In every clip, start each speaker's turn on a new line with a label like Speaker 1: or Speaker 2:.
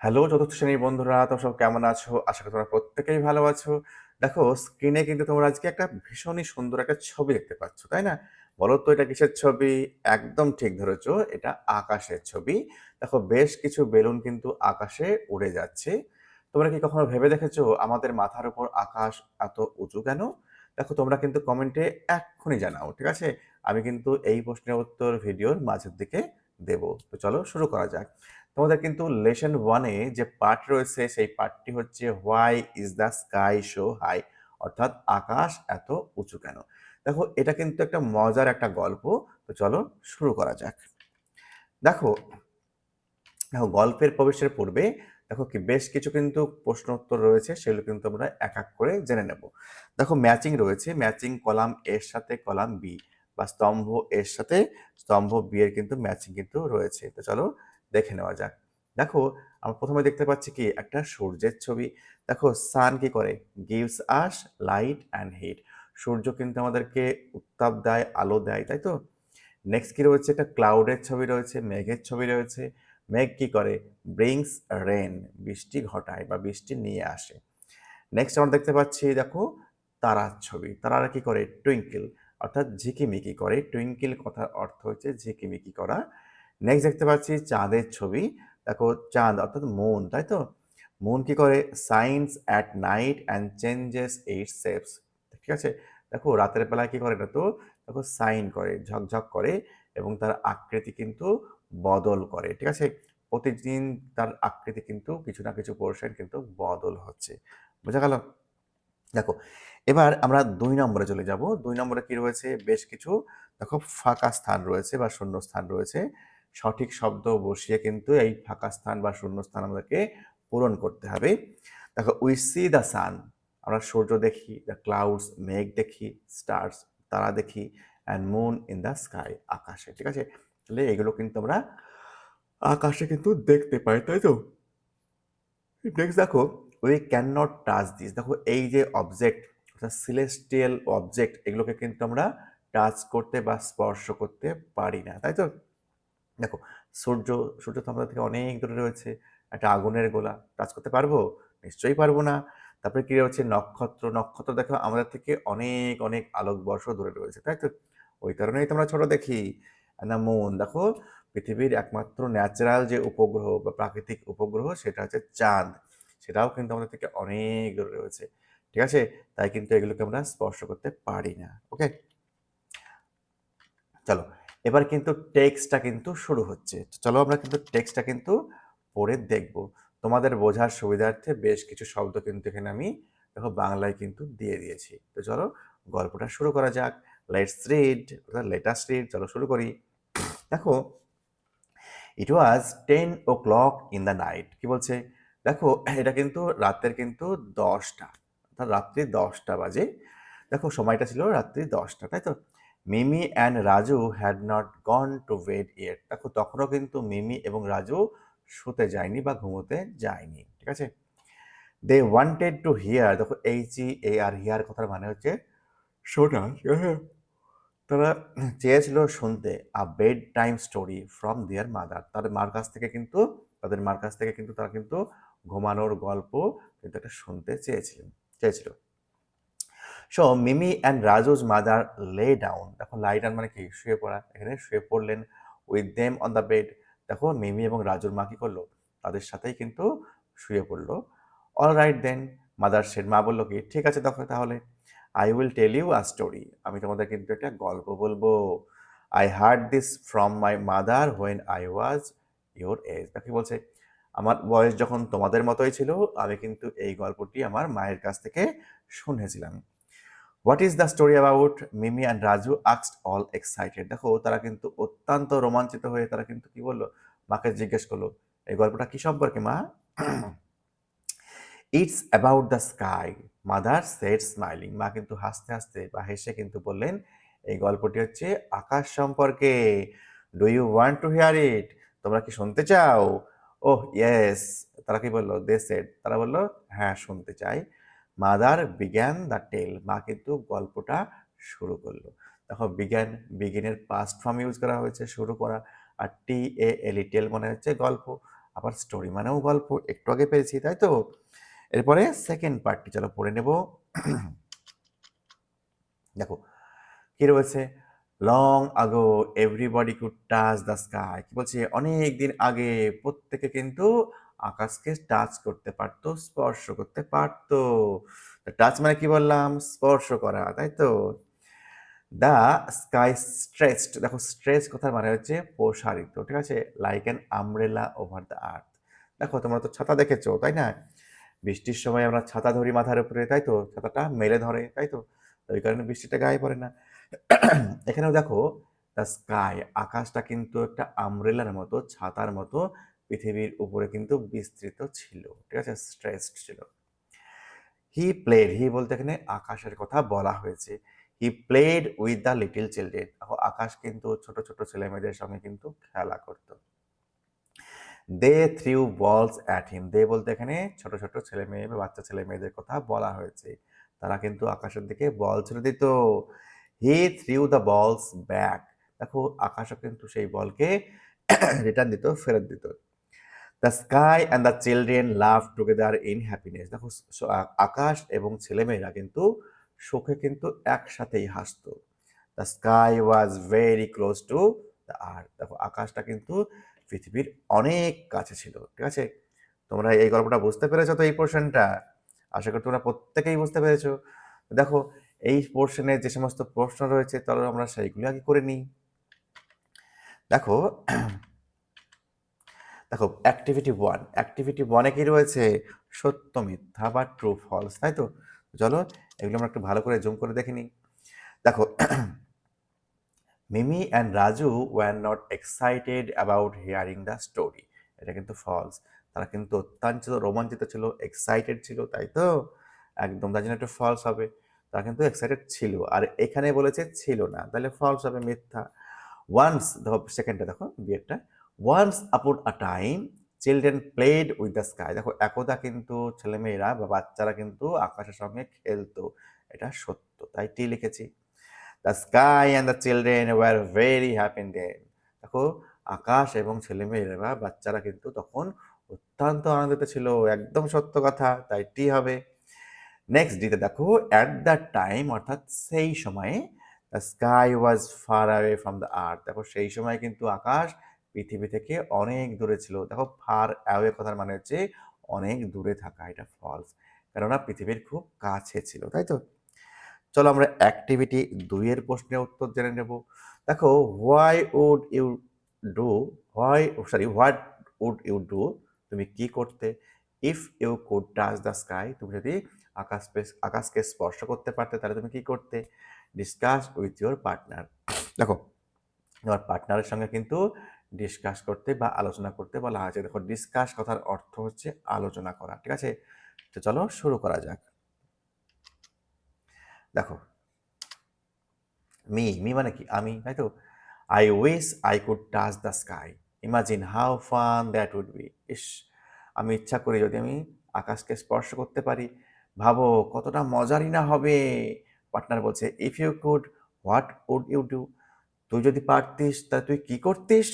Speaker 1: Hello চতুর্থ শ্রেণীর বন্ধুরা, তোমরা সব কেমন আছো? আশা করি তোমরা প্রত্যেকেই ভালো আছো। দেখো স্ক্রিনে কিন্তু তোমরা আজকে একটা ভীষণই সুন্দর একটা ছবি দেখতে পাচ্ছ, তাই না? বলো তো এটা কিসের ছবি? একদম ঠিক ধরেছো, এটা আকাশের ছবি। দেখো বেশ কিছু বেলুন কিন্তু আকাশে উড়ে যাচ্ছে। তোমরা কি কখনো ভেবে দেখেছো আমাদের মাথার উপর আকাশ এত উঁচু কেন? দেখো তোমরা কিন্তু কমেন্টে এক্ষুনি জানাও, ঠিক আছে? আমি কিন্তু এই প্রশ্নের উত্তর ভিডিওর মাঝের দিকে দেব। তো চলো শুরু করা যাক। তোমাদের কিন্তু লেসন 1 এ যে পার্ট রয়েছে সেই পার্টটি হচ্ছে why is the sky so high, অর্থাৎ আকাশ এত উঁচু কেন। দেখো এটা কিন্তু একটা মজার একটা গল্প। তো চলো শুরু করা যাক। দেখো দেখো গল্পের প্রবেশের পূর্বে দেখো কি বেশ কিছু কিন্তু প্রশ্ন উত্তর রয়েছে, সেগুলো কিন্তু আমরা এক এক করে জেনে নেব। দেখো ম্যাচিং রয়েছে, ম্যাচিং কলাম এর সাথে কলাম বি, বা স্তম্ভ এর সাথে স্তম্ভ বি এর কিন্তু ম্যাচিং কিন্তু রয়েছে। তো চলো দেখে নেওয়া যাক। দেখো আমরা প্রথমে দেখতে পাচ্ছি কি একটা সূর্যের ছবি। দেখো সান কি করে? Gives us light and heat. সূর্য কিন্তু আমাদেরকে উত্তাপ দেয়, আলো দেয়, তাই তো? নেক্সট কি রয়েছে? একটা ক্লাউডের ছবি রয়েছে, মেঘের ছবি রয়েছে। মেঘ কি করে? ব্রিংস রেন, বৃষ্টি ঘটায় বা বৃষ্টি নিয়ে আসে। নেক্সট আমরা দেখতে পাচ্ছি দেখো তারার ছবি। তারারা কি করে? টুইঙ্কেল, অর্থাৎ ঝিকিমিকি করে। টুইঙ্কেল কথার অর্থ হচ্ছে ঝিকিমিকি করা। নেক্সট দেখতে পাচ্ছি চাঁদের ছবি। দেখো চাঁদ অর্থাৎ মুন, তাই তো? মুন কি করে? Science at night and changes it's shapes. ঠিক আছে? দেখো রাতের বেলায় কি করে? না তো দেখো সাইন করে, ঝকঝক করে, এবং তার আকৃতি কিন্তু বদল করে। ঠিক আছে? প্রতিদিন তার আকৃতি কিন্তু কিছু না কিছু পোর্শন কিন্তু বদল হচ্ছে। বোঝা গেল? দেখো এবার আমরা ২ নম্বরে চলে যাব। ২ নম্বরে কি রয়েছে? বেশ কিছু দেখো ফাঁকা স্থান রয়েছে বা শূন্য স্থান রয়েছে। সঠিক শব্দ বসিয়ে কিন্তু এই ফাঁকা স্থান বা শূন্য স্থান আমাদেরকে পূরণ করতে হবে। দেখো উই সি দ্য সান, আমরা সূর্য দেখি, দ্য ক্লাউডস মেঘ দেখি, স্টার্স তারা দেখি, and moon in the sky আকাশে। ঠিক আছে? তাহলে এগুলো কিন্তু আমরা আকাশে কিন্তু দেখতে পাই, তাই তো? নেক্সট দেখো we can not touch this. দেখো এই যে অবজেক্ট অর্থাৎ সিলেস্টিয়াল অবজেক্ট, এগুলোকে কিন্তু আমরা টাচ করতে বা স্পর্শ করতে পারি না, তাই তো? দেখো সূর্য, সূর্য তো আমাদের থেকে অনেক দূরে রয়েছে। একটা আগুনের গোলা টাচ করতে পারবো? নিশ্চয়ই পারবো না। তারপরে কি রয়েছে? নক্ষত্র। নক্ষত্র দেখো আমাদের থেকে অনেক অনেক আলোকবর্ষ দূরে রয়েছে, তাই তো? ওই কারণেই তো আমরা ছোট দেখি। না মুন দেখো পৃথিবীর একমাত্র ন্যাচারাল যে উপগ্রহ বা প্রাকৃতিক উপগ্রহ সেটা হচ্ছে চাঁদ। সেটাও কিন্তু আমাদের থেকে অনেক দূরে রয়েছে। ঠিক আছে? তাই কিন্তু এগুলোকে আমরা স্পর্শ করতে পারি না। ওকে? চলো এবার কিন্তু টেক্সটটা কিন্তু শুরু হচ্ছে। চলো আমরা কিন্তু টেক্সটটা কিন্তু পড়ে দেখব। তোমাদের বোঝার সুবিধার্থে বেশ কিছু শব্দ কিন্তু এখানে আমি দেখো বাংলায় কিন্তু দিয়ে দিয়েছি। তো চলো গল্পটা শুরু করা যাক। লেটস রিড, অর্থাৎ লেটাস রিড। চলো শুরু করি। দেখো ইট ওয়াজ 10 o'clock ইন দ্য নাইট। কি বলছে? দেখো এটা কিন্তু রাতের কিন্তু 10টা, অর্থাৎ রাত্রি 10টা বাজে। দেখো সময়টা ছিল রাত্রি 10টা, তাই তো? Mimi and Raju had not gone to bed yet. দেখো তখনও কিন্তু মিমি এবং রাজু শুতে যায়নি বা ঘুমোতে যায়নি। ঠিক আছে? They wanted to hear. দেখো HEAR, হিয়ার কথার মানে হচ্ছে শোনা। হ্যাঁ, তারা চেয়েছিল শুনতে a bed time story from their mother. তাদের মার কাছ থেকে কিন্তু তারা কিন্তু ঘুমানোর গল্প কিন্তু একটা শুনতে চেয়েছিল। So Mimi and Raju's mother lay down. দেখো লাই ডাউন মানে কি? শুয়ে পড়া। এখানে শুয়ে পড়লেন। With them on the bed. দেখো মিমি এবং রাজুর মা কি করলো? তাদের সাথেই কিন্তু শুয়ে পড়লো। All right then, mother said. মা বললো কি? ঠিক আছে দেখো তাহলে। I will tell you a story. আমি তোমাদের কিন্তু একটা গল্প বলবো। I heard this from my mother when I was your age. দেখো কি বলছে? আমার বয়স যখন তোমাদের মতোই ছিল, আমি কিন্তু এই গল্পটি আমার মায়ের কাছ থেকে শুনেছিলাম। What is the story about? Mimi and Raju asked all excited. দেখো তারা কিন্তু অত্যন্ত রোমাঞ্চিত হয়ে তারা কিন্তু কি বললো? মাকে জিজ্ঞেস করলো, এই গল্পটা কি সম্পর্কে মা? It's about the sky, mother said smiling. মা কিন্তু হাসতে হাসতে বা হেসে কিন্তু বললেন, এই গল্পটি হচ্ছে আকাশ সম্পর্কে। Do you want to hear it? তোমরা কি শুনতে চাও? Oh yes. তারা কি বললো? দে সেড, তারা বললো হ্যাঁ শুনতে চাই। মাদার বিগ্যান দ্য টেল। মা কিন্তু গল্পটা শুরু করলো। দেখো বিগিনের পাস্ট ফর্ম ইউজ করা হয়েছে, শুরু করা। আর TALE টেল মানে হচ্ছে গল্প। আবার স্টোরি মানেও গল্প, একটু আগে পেয়েছি, তাই তো? এরপরে সেকেন্ড পার্টটি চলো পড়ে নেব। দেখো কি রয়েছে, লং আগো everybody could touch the sky. কি বলছে, অনেক দিন আগে প্রত্যেকে কিন্তু আকাশকে টাচ করতে পারতো, স্পর্শ করতে পারতো। টাচ মানে কি বললাম, স্পর্শ করা, তাই তো? দ্য স্কাই স্ট্রেচড, দেখো স্ট্রেচ কথার মানে হচ্ছে প্রসারিত, ঠিক আছে, like an umbrella over the earth. দেখো তোমরা তো ছাতা দেখেছো, তাই না? বৃষ্টির সময় আমরা ছাতা ধরি মাথার উপরে, তাই তো? ছাতাটা মেলে ধরে, তাই তো? ওই কারণে বৃষ্টিটা গায়ে পড়ে না। এখানেও দেখো দ্য স্কাই, আকাশটা কিন্তু একটা আমব্রেলার মতো, ছাতার মতো পৃথিবীর উপরে কিন্তু বিস্তৃত ছিল, ঠিক আছে, স্ট্রেচড ছিল। হি প্লেড, হি বলতে এখানে আকাশের কথা বলা হয়েছে। He played with the little children, আকাশ কিন্তু ছোট ছোট ছেলে মেয়েদের সঙ্গে কিন্তু খেলা করত। দে থ্রিউ বলস অ্যাট হিম, দে বলতে এখানে ছোট ছোট ছেলে মেয়ে বা বাচ্চা ছেলে মেয়েদের কথা বলা হয়েছে। তারা কিন্তু আকাশের দিকে বল ছুড়ে দিত। He threw the balls back, দেখো আকাশও কিন্তু সেই বলকে রিটার্ন দিত, ফেরত দিত। The sky and the children love together in happiness, দেখো আকাশ এবং ছেলেমেয়েরা কিন্তু সুখে কিন্তু একসাথেই হাসতো। The sky was very close to the earth, দেখো আকাশটা কিন্তু পৃথিবীর অনেক কাছে ছিল, ঠিক আছে? তোমরা এই গল্পটা বুঝতে পেরেছো তো, এই পোর্শনটা আশা করি তোমরা প্রত্যেকেই বুঝতে পেরেছো। দেখো এই পোর্শনে যে সমস্ত প্রশ্ন রয়েছে চলো আমরা সেইগুলো আগে করে নিই। দেখো দেখো অ্যাক্টিভিটি ওয়ানে কি রয়েছে, সত্য মিথ্যা বা ট্রু ফলস, তাই তো? চলো এগুলো আমরা একটু ভালো করে জুম করে দেখে নিই। দেখো Mimi and Raju were not excited about hearing the story, এটা কিন্তু ফলস। তারা কিন্তু অত্যন্ত রোমাঞ্চিত ছিল, এক্সাইটেড ছিল, তাই তো? একদম, তার জন্য একটু ফলস হবে। তারা কিন্তু এক্সাইটেড ছিল, আর এখানে বলেছে ছিল না, তাহলে ফলস হবে, মিথ্যা। ওয়ান্স, দেখো সেকেন্ডটা, দেখো বিয়েরটা, once upon a time children played with the sky, দেখো একদা কিন্তু ছেলেমেয়েরা বা বাচ্চারা কিন্তু আকাশের সঙ্গে খেলতো, এটা সত্য, তাই টি লিখেছি। The sky and the children were very happy then, দেখো আকাশ এবং ছেলেমেয়েরা বা বাচ্চারা কিন্তু তখন অত্যন্ত আনন্দিত ছিল, একদম সত্য কথা, তাই টি হবে। নেক্সট ডিতে দেখো অ্যাট দ্যাট টাইম, অর্থাৎ সেই সময়ে the sky was far away from the earth, দেখো সেই সময় কিন্তু আকাশ পৃথিবী থেকে অনেক দূরে ছিল। দেখো ফার অ্যাওয়ে কথার মানে হচ্ছে অনেক দূরে থাকা, এটা ফলস, কেননা পৃথিবীর খুব কাছে ছিল, তাই তো? চলো আমরা অ্যাক্টিভিটি 2 এর প্রশ্নের উত্তর জেনে নেব। দেখো why would you do, what would you do, তুমি কি করতে, if you could touch the sky, তুমি যদি আকাশকে স্পর্শ করতে পারতে তাহলে তুমি কি করতে। ডিসকাস উইথ ইউর পার্টনার, দেখো তোমার পার্টনারের সঙ্গে কিন্তু ডিসকাস করতে বা আলোচনা করতে বলা হয়েছে। দেখো ডিসকাস কথার অর্থ হচ্ছে আলোচনা করা, ঠিক আছে? তো চলো শুরু করা যাক। দেখো মি মানে কি, আমি, তাই তো? I wish I could touch the sky, imagine how fun that would be, ইস আমি ইচ্ছা করি যদি আমি আকাশকে স্পর্শ করতে পারি, ভাবো কতটা মজারই না হবে। পার্টনার বলছে if you could what would you do, তুই যদি পারতিস তা তুই কি করতিস।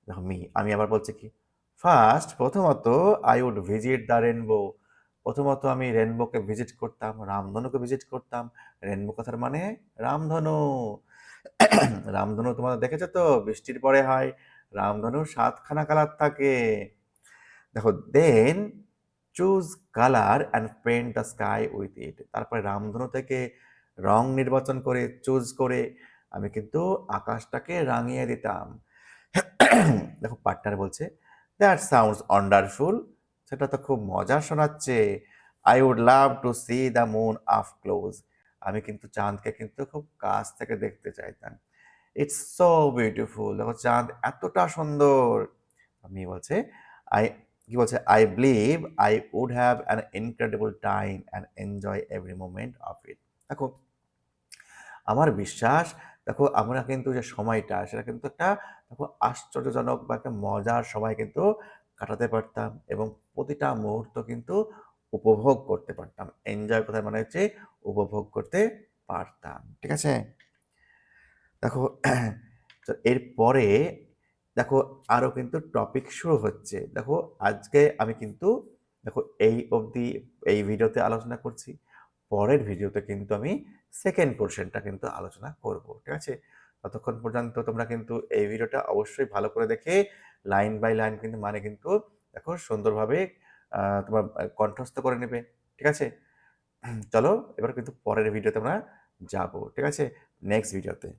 Speaker 1: দেখো আমি আবার বলছি কি, ফার্স্ট প্রথমত I would visit the rainbow, প্রথমত আমি রেনবোকে ভিজিট করতাম, রামধনুকে ভিজিট করতাম। রেনবো কথার মানে রামধনু। রামধনু তোমরা দেখেছো তো, বৃষ্টির পরে হয়, রামধনু 7খানা কালার থাকে। দেখো then choose colour and paint the sky with it, তারপরে রামধনু থেকে রং নির্বাচন করে চুজ করে আমি কিন্তু আকাশটাকে রাঙিয়ে দিতাম। দেখো পার্টনার বলছে দ্যাট সাউন্ডস ওয়ান্ডারফুল, সেটা তো খুব মজার শোনাচ্ছে। I would love to see the moon up close, আমি কিন্তু চাঁদকে কিন্তু খুব কাছ থেকে দেখতে চাইতাম। ইটস সো বিউটিফুল, দেখো চাঁদ এতটা সুন্দর। আমি বলছে আই কি বলছে, I believe I would have an incredible time and enjoy every moment of it, দেখো আমার বিশ্বাস, দেখো আমরা কিন্তু যে সময়টা সেটা কিন্তু একটা, দেখো আশ্চর্যজনক বা একটা মজার সময় কিন্তু কাটাতে পারতাম এবং প্রতিটা মুহূর্ত কিন্তু উপভোগ করতে পারতাম। এনজয় কথার মানে হচ্ছে উপভোগ করতে পারতাম, ঠিক আছে? দেখো তো এরপরে দেখো আরো কিন্তু টপিক শুরু হচ্ছে। দেখো আজকে আমি কিন্তু দেখো এই অবধি এই ভিডিওতে আলোচনা করছি। পরের ভিডিওতে কিন্তু আমি সেকেন্ড পোরশনটা কিন্তু আলোচনা করব। ঠিক আছে? ততক্ষণ পর্যন্ত তোমরা কিন্তু এই ভিডিওটা অবশ্যই ভালো করে দেখে লাইন বাই লাইন কিন্তু মানে কিন্তু দেখো সুন্দরভাবে তোমার কণ্ঠস্থ করে নেবে। ঠিক আছে? চলো এবার কিন্তু পরের ভিডিওতে আমরা যাবো। ঠিক আছে? নেক্সট ভিডিওতে।